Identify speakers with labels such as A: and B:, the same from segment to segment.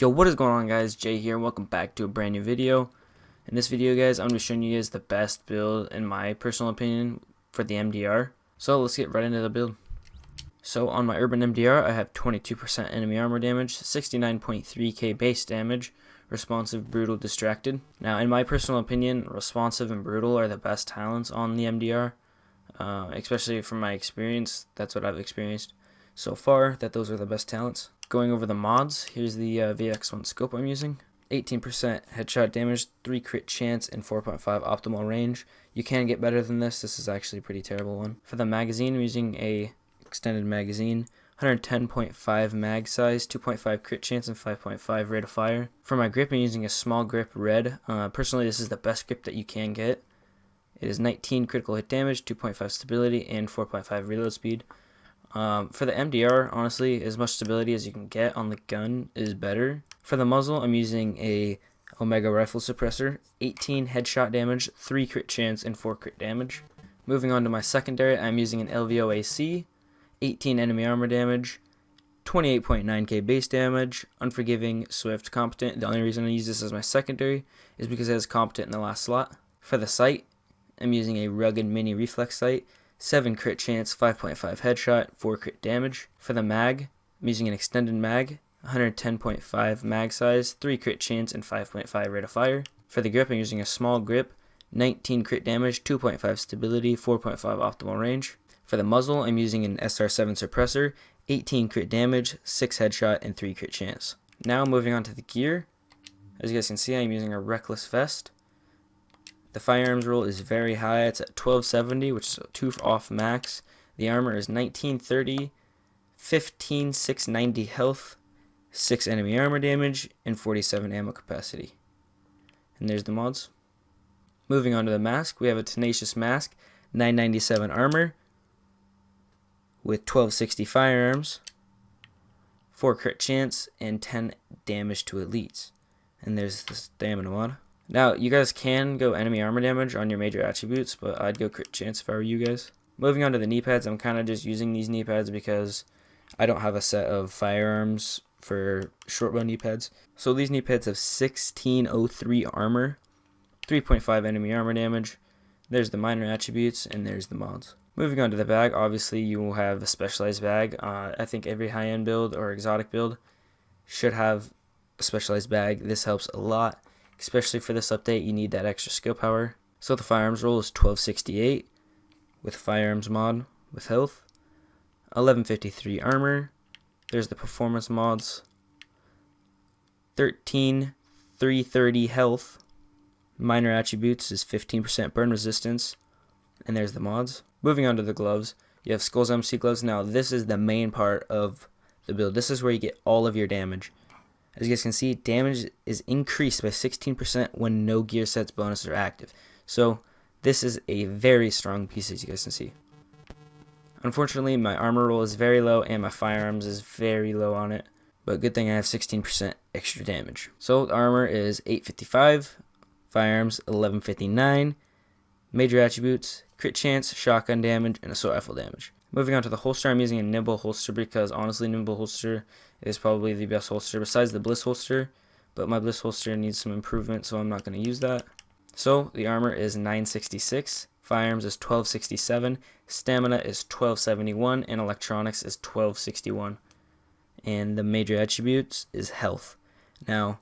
A: Yo, what is going on, guys? Jay here. Welcome back to a brand new video. In this video, guys, I'm going to be showing you guys the best build, in my personal opinion, for the MDR. So let's get right into the build. So on my Urban MDR, I have 22% enemy armor damage, 69.3k base damage, responsive, brutal, distracted. Now, in my personal opinion, responsive and brutal are the best talents on the MDR, especially from my experience. That's what I've experienced so far, that those are the best talents. Going over the mods, here's the VX1 scope I'm using. 18% headshot damage, 3 crit chance, and 4.5 optimal range. You can get better than this. This is actually a pretty terrible one. For the magazine, I'm using a extended magazine. 110.5 mag size, 2.5 crit chance, and 5.5 rate of fire. For my grip, I'm using a small grip red. Personally, this is the best grip that you can get. It is 19 critical hit damage, 2.5 stability, and 4.5 reload speed. For the MDR, honestly, as much stability as you can get on the gun is better. For the muzzle, I'm using a Omega rifle suppressor, 18 headshot damage, 3 crit chance, and 4 crit damage. Moving on to my secondary, I'm using an LVO AC, 18 enemy armor damage, 28.9k base damage, unforgiving, swift, competent. The only reason I use this as my secondary is because it has competent in the last slot. For the sight, I'm using a rugged mini reflex sight, 7 crit chance, 5.5 headshot, 4 crit damage. For the mag, I'm using an extended mag, 110.5 mag size, 3 crit chance, and 5.5 rate of fire. For the grip, I'm using a small grip, 19 crit damage, 2.5 stability, 4.5 optimal range. For the muzzle, I'm using an SR7 suppressor, 18 crit damage, 6 headshot, and 3 crit chance. Now moving on to the gear. As you guys can see, I'm using a reckless vest. The firearms roll is very high. It's at 1270, which is 2 off max. The armor is 1930, 15,690 health, 6 enemy armor damage, and 47 ammo capacity. And there's the mods. Moving on to the mask, we have a Tenacious Mask, 997 armor, with 1260 firearms, 4 crit chance, and 10 damage to elites. And there's the stamina mod. Now, you guys can go enemy armor damage on your major attributes, but I'd go crit chance if I were you guys. Moving on to the knee pads, I'm kind of just using these knee pads because I don't have a set of firearms for short bow knee pads. So these knee pads have 1603 armor, 3.5 enemy armor damage. There's the minor attributes, and there's the mods. Moving on to the bag, obviously you will have a specialized bag. I think every high-end build or exotic build should have a specialized bag. This helps a lot. Especially for this update, you need that extra skill power. So the firearms roll is 1268 with firearms mod with health, 1153 armor. There's the performance mods, 13,330 health. Minor attributes is 15% burn resistance, and there's the mods. Moving on to the gloves, you have Skulls MC gloves. Now this is the main part of the build. This is where you get all of your damage. As you guys can see, damage is increased by 16% when no gear sets bonuses are active. So this is a very strong piece, as you guys can see. Unfortunately, my armor roll is very low and my firearms is very low on it. But good thing I have 16% extra damage. So the armor is 855, firearms 1159, major attributes, crit chance, shotgun damage, and assault rifle damage. Moving on to the holster, I'm using a Nimble holster because honestly, Nimble holster is probably the best holster besides the Bliss holster, but my Bliss holster needs some improvement, so I'm not going to use that. So the armor is 966, firearms is 1267, stamina is 1271, and electronics is 1261. And the major attributes is health. Now,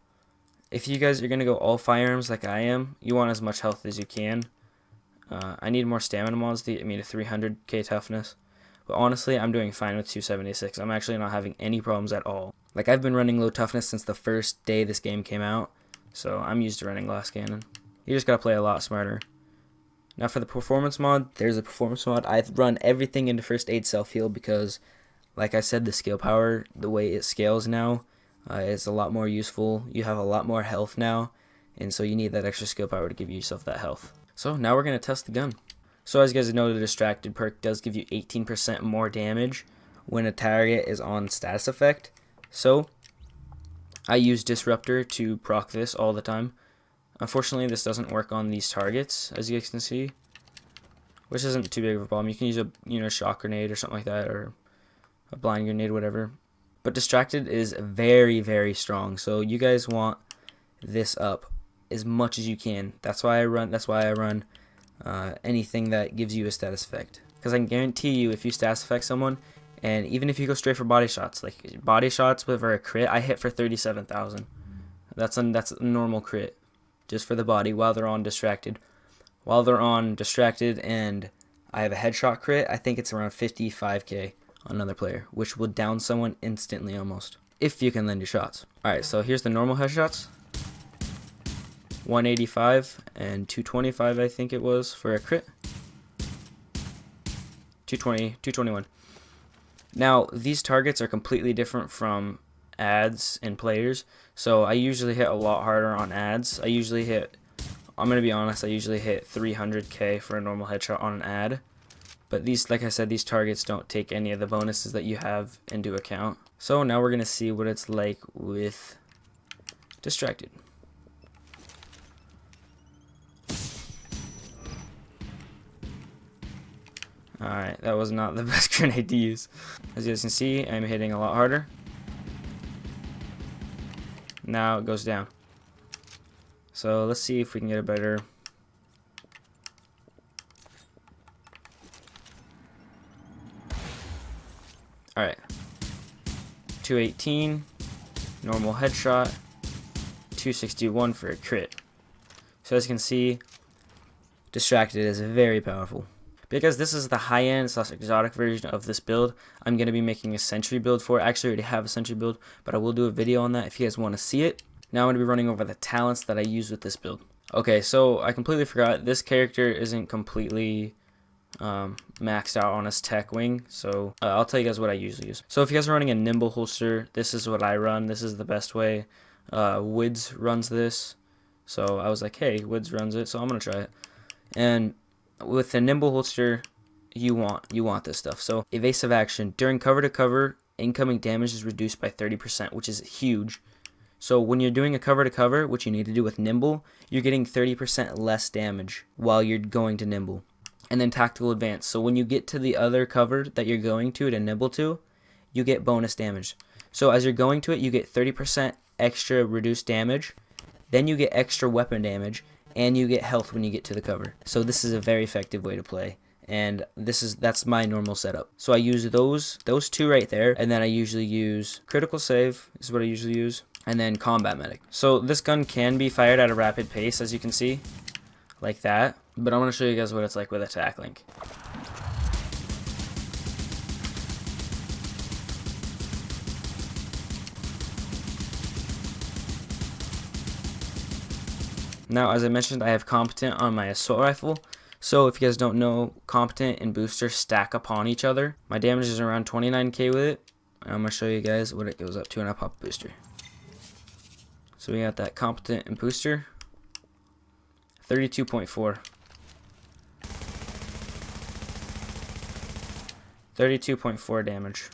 A: if you guys are going to go all firearms like I am, you want as much health as you can. I need more stamina mods to get me to 300k toughness. But honestly, I'm doing fine with 276. I'm actually not having any problems at all. Like, I've been running low toughness since the first day this game came out, so I'm used to running glass cannon. You just gotta play a lot smarter. Now for the performance mod, there's a performance mod. I've run everything into first aid self-heal because, like I said, the skill power, the way it scales now, is a lot more useful. You have a lot more health now, and so you need that extra skill power to give yourself that health. So now we're gonna test the gun. So as you guys know, the Distracted perk does give you 18% more damage when a target is on status effect. So I use Disruptor to proc this all the time. Unfortunately, this doesn't work on these targets, as you guys can see, which isn't too big of a problem. You can use a shock grenade or something like that, or a blind grenade, whatever. But Distracted is very, very strong. So you guys want this up as much as you can. That's why I run anything that gives you a status effect. Because I can guarantee you, if you status effect someone, and even if you go straight for body shots, like body shots with a crit, I hit for 37,000. That's a normal crit, just for the body while they're on Distracted. While they're on Distracted and I have a headshot crit, I think it's around 55k on another player, which will down someone instantly almost, if you can land your shots. Alright, so here's the normal headshots. 185 and 225 I think it was for a crit. 220, 221. Now, these targets are completely different from ads and players, so I usually hit a lot harder on ads. I'm going to be honest, I usually hit 300k for a normal headshot on an ad. But these, like I said, these targets don't take any of the bonuses that you have into account. So now we're going to see what it's like with Distracted. Alright, that was not the best grenade to use. As you guys can see, I'm hitting a lot harder. Now it goes down. So let's see if we can get a better... Alright. 218, normal headshot, 261 for a crit. So as you can see, Distracted is very powerful. Because this is the high-end / exotic version of this build, I'm going to be making a sentry build for it. I actually already have a sentry build, but I will do a video on that if you guys want to see it. Now I'm going to be running over the talents that I use with this build. Okay, so I completely forgot, this character isn't completely maxed out on his tech wing, so I'll tell you guys what I usually use. So if you guys are running a nimble holster, this is what I run. This is the best way. Woods runs this, so I was like, hey, Woods runs it, so I'm going to try it. And with the nimble holster, you want this stuff. So evasive action during cover to cover, incoming damage is reduced by 30%, which is huge. So when you're doing a cover to cover, which you need to do with nimble, you're getting 30% less damage while you're going to nimble. And then tactical advance. So when you get to the other cover that you're going to nimble to, you get bonus damage. So as you're going to it, you get 30% extra reduced damage. Then you get extra weapon damage. And you get health when you get to the cover. So this is a very effective way to play, and that's my normal setup. So I use those two right there, and then I usually use critical save is what I usually use, and then combat medic. So this gun can be fired at a rapid pace, as you can see, like that. But I'm going to show you guys what it's like with attack link. Now, as I mentioned, I have Competent on my assault rifle. So if you guys don't know, Competent and Booster stack upon each other. My damage is around 29k with it. And I'm going to show you guys what it goes up to when I pop Booster. So we got that Competent and Booster. 32.4. 32.4 damage.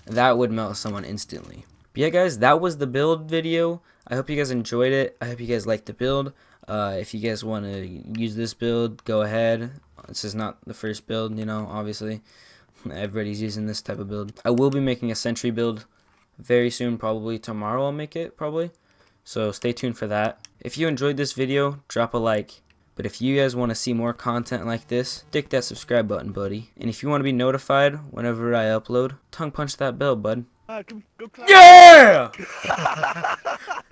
A: That would melt someone instantly. But yeah, guys, that was the build video. I hope you guys enjoyed it. I hope you guys liked the build. If you guys want to use this build, go ahead. This is not the first build, you know, obviously. Everybody's using this type of build. I will be making a sentry build very soon, probably tomorrow I'll make it, probably. So stay tuned for that. If you enjoyed this video, drop a like. But if you guys want to see more content like this, click that subscribe button, buddy. And if you want to be notified whenever I upload, tongue punch that bell, bud.
B: Go
A: Yeah!